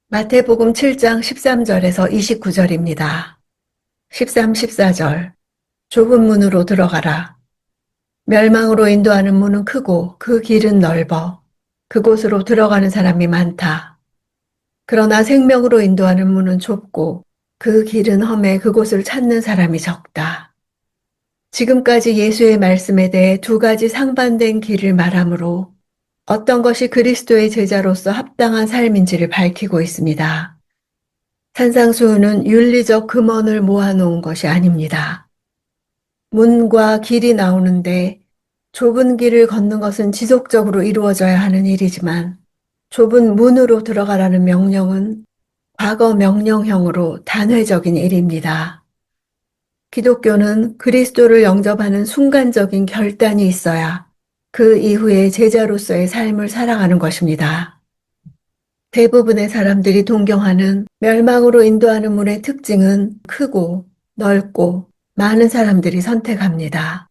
마태복음 7장 13절에서 29절입니다. 13, 14절. 좁은 문으로 들어가라. 멸망으로 인도하는 문은 크고 그 길은 넓어. 그곳으로 들어가는 사람이 많다. 그러나 생명으로 인도하는 문은 좁고 그 길은 험해 그곳을 찾는 사람이 적다. 지금까지 예수의 말씀에 대해 두 가지 상반된 길을 말하므로 어떤 것이 그리스도의 제자로서 합당한 삶인지를 밝히고 있습니다. 산상수훈은 윤리적 금원을 모아놓은 것이 아닙니다. 문과 길이 나오는데 좁은 길을 걷는 것은 지속적으로 이루어져야 하는 일이지만 좁은 문으로 들어가라는 명령은 과거 명령형으로 단회적인 일입니다. 기독교는 그리스도를 영접하는 순간적인 결단이 있어야 그 이후에 제자로서의 삶을 살아가는 것입니다. 대부분의 사람들이 동경하는 멸망으로 인도하는 문의 특징은 크고 넓고 많은 사람들이 선택합니다.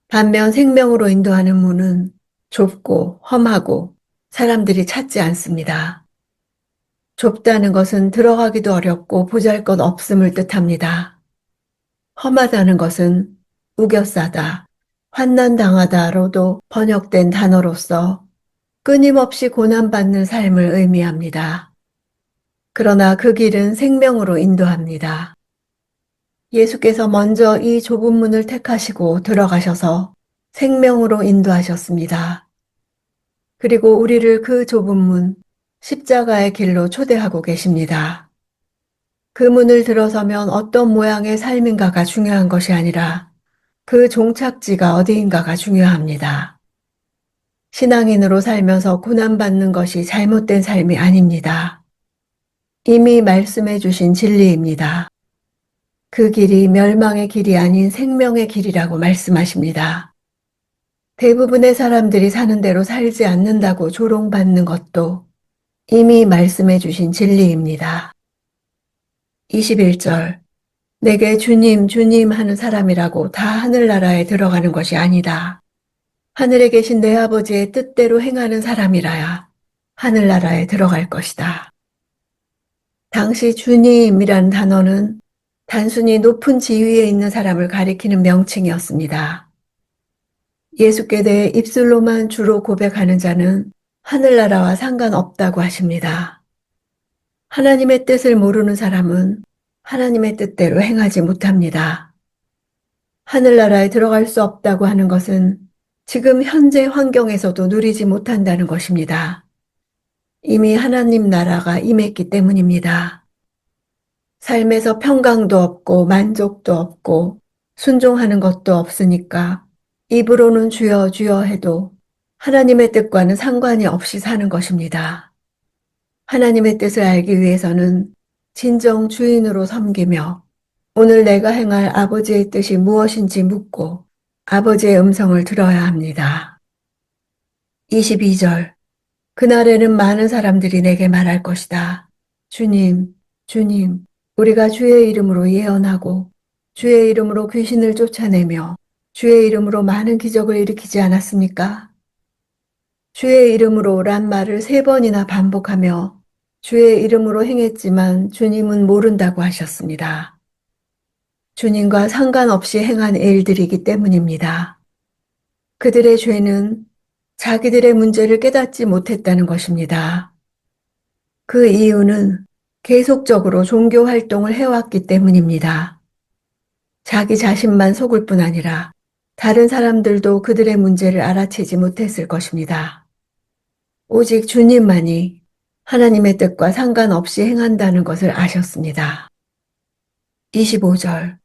반면 생명으로 인도하는 문은 좁고 험하고 사람들이 찾지 않습니다. 좁다는 것은 들어가기도 어렵고 보잘것없음을 뜻합니다. 험하다는 것은 우겨싸다, 환난당하다로도 번역된 단어로서 끊임없이 고난받는 삶을 의미합니다. 그러나 그 길은 생명으로 인도합니다. 예수께서 먼저 이 좁은 문을 택하시고 들어가셔서 생명으로 인도하셨습니다. 그리고 우리를 그 좁은 문, 십자가의 길로 초대하고 계십니다. 그 문을 들어서면 어떤 모양의 삶인가가 중요한 것이 아니라 그 종착지가 어디인가가 중요합니다. 신앙인으로 살면서 고난받는 것이 잘못된 삶이 아닙니다. 이미 말씀해 주신 진리입니다. 그 길이 멸망의 길이 아닌 생명의 길이라고 말씀하십니다. 대부분의 사람들이 사는 대로 살지 않는다고 조롱받는 것도 이미 말씀해 주신 진리입니다. 21절. 내게 주님, 주님 하는 사람이라고 다 하늘나라에 들어가는 것이 아니다. 하늘에 계신 내 아버지의 뜻대로 행하는 사람이라야 하늘나라에 들어갈 것이다. 당시 주님이라는 단어는 단순히 높은 지위에 있는 사람을 가리키는 명칭이었습니다. 예수께 대해 입술로만 주로 고백하는 자는 하늘나라와 상관없다고 하십니다. 하나님의 뜻을 모르는 사람은 하나님의 뜻대로 행하지 못합니다. 하늘나라에 들어갈 수 없다고 하는 것은 지금 현재 환경에서도 누리지 못한다는 것입니다. 이미 하나님 나라가 임했기 때문입니다. 삶에서 평강도 없고 만족도 없고 순종하는 것도 없으니까 입으로는 주여 주여 해도 하나님의 뜻과는 상관이 없이 사는 것입니다. 하나님의 뜻을 알기 위해서는 진정 주인으로 섬기며 오늘 내가 행할 아버지의 뜻이 무엇인지 묻고 아버지의 음성을 들어야 합니다. 22절. 그날에는 많은 사람들이 내게 말할 것이다. 주님, 주님, 우리가 주의 이름으로 예언하고 주의 이름으로 귀신을 쫓아내며 주의 이름으로 많은 기적을 일으키지 않았습니까? 주의 이름으로란 말을 3번이나 반복하며 주의 이름으로 행했지만 주님은 모른다고 하셨습니다. 주님과 상관없이 행한 일들이기 때문입니다. 그들의 죄는 자기들의 문제를 깨닫지 못했다는 것입니다. 그 이유는 계속적으로 종교 활동을 해왔기 때문입니다. 자기 자신만 속을 뿐 아니라 다른 사람들도 그들의 문제를 알아채지 못했을 것입니다. 오직 주님만이 하나님의 뜻과 상관없이 행한다는 것을 아셨습니다. 25절.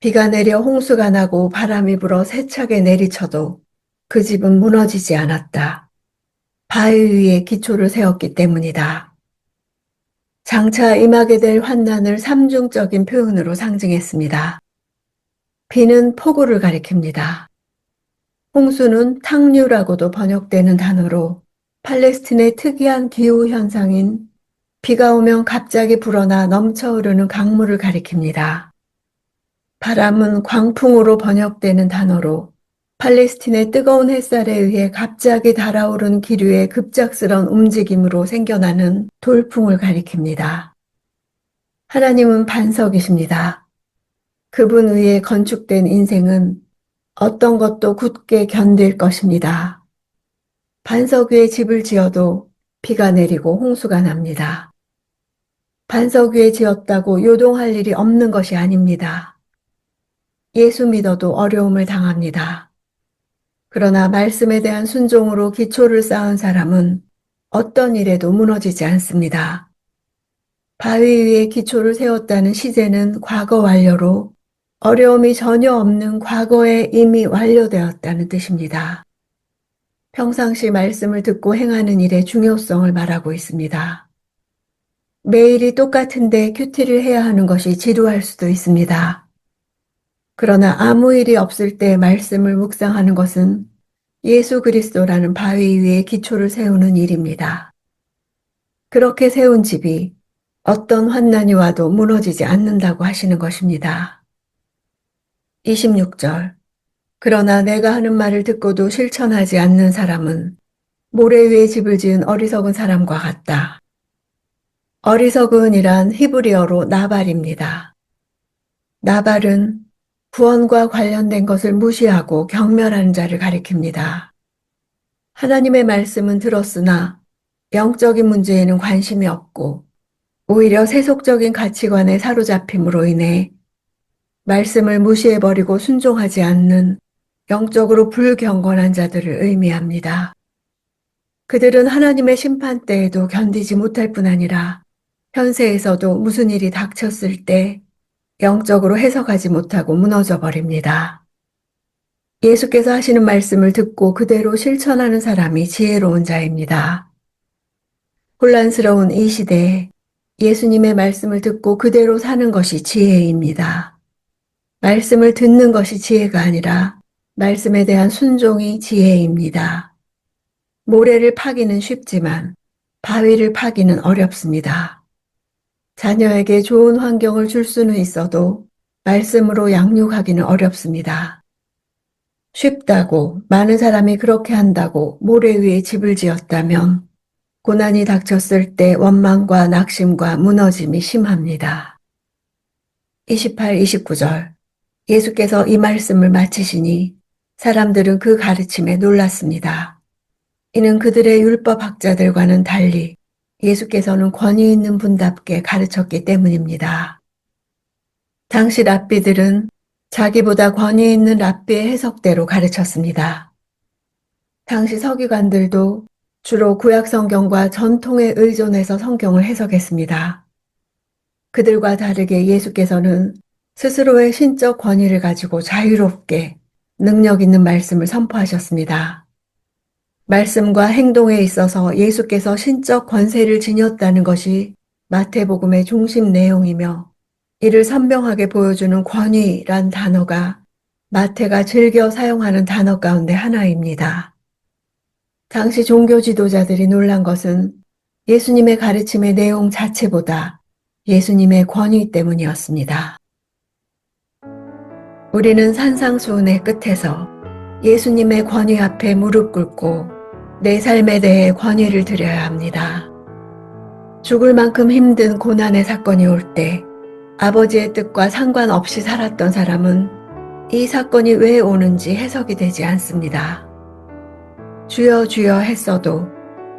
비가 내려 홍수가 나고 바람이 불어 세차게 내리쳐도 그 집은 무너지지 않았다. 바위 위에 기초를 세웠기 때문이다. 장차 임하게 될 환난을 삼중적인 표현으로 상징했습니다. 비는 폭우를 가리킵니다. 홍수는 탕류라고도 번역되는 단어로 팔레스틴의 특이한 기후 현상인 비가 오면 갑자기 불어나 넘쳐 흐르는 강물을 가리킵니다. 바람은 광풍으로 번역되는 단어로 팔레스틴의 뜨거운 햇살에 의해 갑자기 달아오른 기류의 급작스런 움직임으로 생겨나는 돌풍을 가리킵니다. 하나님은 반석이십니다. 그분 위에 건축된 인생은 어떤 것도 굳게 견딜 것입니다. 반석 위에 집을 지어도 비가 내리고 홍수가 납니다. 반석 위에 지었다고 요동할 일이 없는 것이 아닙니다. 예수 믿어도 어려움을 당합니다. 그러나 말씀에 대한 순종으로 기초를 쌓은 사람은 어떤 일에도 무너지지 않습니다. 바위 위에 기초를 세웠다는 시제는 과거 완료로 어려움이 전혀 없는 과거에 이미 완료되었다는 뜻입니다. 평상시 말씀을 듣고 행하는 일의 중요성을 말하고 있습니다. 매일이 똑같은데 큐티를 해야 하는 것이 지루할 수도 있습니다. 그러나 아무 일이 없을 때 말씀을 묵상하는 것은 예수 그리스도라는 바위 위에 기초를 세우는 일입니다. 그렇게 세운 집이 어떤 환난이 와도 무너지지 않는다고 하시는 것입니다. 26절. 그러나 내가 하는 말을 듣고도 실천하지 않는 사람은 모래 위에 집을 지은 어리석은 사람과 같다. 어리석은이란 히브리어로 나발입니다. 나발은 구원과 관련된 것을 무시하고 경멸하는 자를 가리킵니다. 하나님의 말씀은 들었으나 영적인 문제에는 관심이 없고 오히려 세속적인 가치관에 사로잡힘으로 인해 말씀을 무시해버리고 순종하지 않는 영적으로 불경건한 자들을 의미합니다. 그들은 하나님의 심판 때에도 견디지 못할 뿐 아니라 현세에서도 무슨 일이 닥쳤을 때 영적으로 해석하지 못하고 무너져 버립니다. 예수께서 하시는 말씀을 듣고 그대로 실천하는 사람이 지혜로운 자입니다. 혼란스러운 이 시대에 예수님의 말씀을 듣고 그대로 사는 것이 지혜입니다. 말씀을 듣는 것이 지혜가 아니라 말씀에 대한 순종이 지혜입니다. 모래를 파기는 쉽지만 바위를 파기는 어렵습니다. 자녀에게 좋은 환경을 줄 수는 있어도 말씀으로 양육하기는 어렵습니다. 쉽다고 많은 사람이 그렇게 한다고 모래 위에 집을 지었다면 고난이 닥쳤을 때 원망과 낙심과 무너짐이 심합니다. 28, 29절. 예수께서 이 말씀을 마치시니 사람들은 그 가르침에 놀랐습니다. 이는 그들의 율법학자들과는 달리 예수께서는 권위 있는 분답게 가르쳤기 때문입니다. 당시 랍비들은 자기보다 권위 있는 랍비의 해석대로 가르쳤습니다. 당시 서기관들도 주로 구약 성경과 전통에 의존해서 성경을 해석했습니다. 그들과 다르게 예수께서는 스스로의 신적 권위를 가지고 자유롭게 능력 있는 말씀을 선포하셨습니다. 말씀과 행동에 있어서 예수께서 신적 권세를 지녔다는 것이 마태복음의 중심 내용이며 이를 선명하게 보여주는 권위란 단어가 마태가 즐겨 사용하는 단어 가운데 하나입니다. 당시 종교 지도자들이 놀란 것은 예수님의 가르침의 내용 자체보다 예수님의 권위 때문이었습니다. 우리는 산상수훈의 끝에서 예수님의 권위 앞에 무릎 꿇고 내 삶에 대해 권위를 드려야 합니다. 죽을 만큼 힘든 고난의 사건이 올 때 아버지의 뜻과 상관없이 살았던 사람은 이 사건이 왜 오는지 해석이 되지 않습니다. 주여 주여 했어도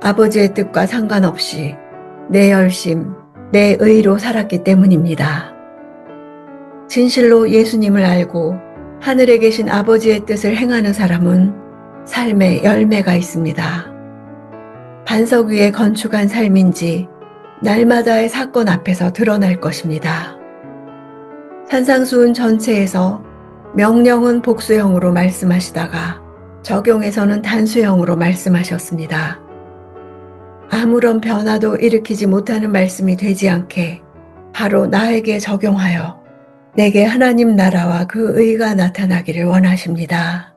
아버지의 뜻과 상관없이 내 열심, 내 의로 살았기 때문입니다. 진실로 예수님을 알고 하늘에 계신 아버지의 뜻을 행하는 사람은 삶에 열매가 있습니다. 반석 위에 건축한 삶인지 날마다의 사건 앞에서 드러날 것입니다. 산상수훈 전체에서 명령은 복수형으로 말씀하시다가 적용에서는 단수형으로 말씀하셨습니다. 아무런 변화도 일으키지 못하는 말씀이 되지 않게 바로 나에게 적용하여 내게 하나님 나라와 그 의가 나타나기를 원하십니다.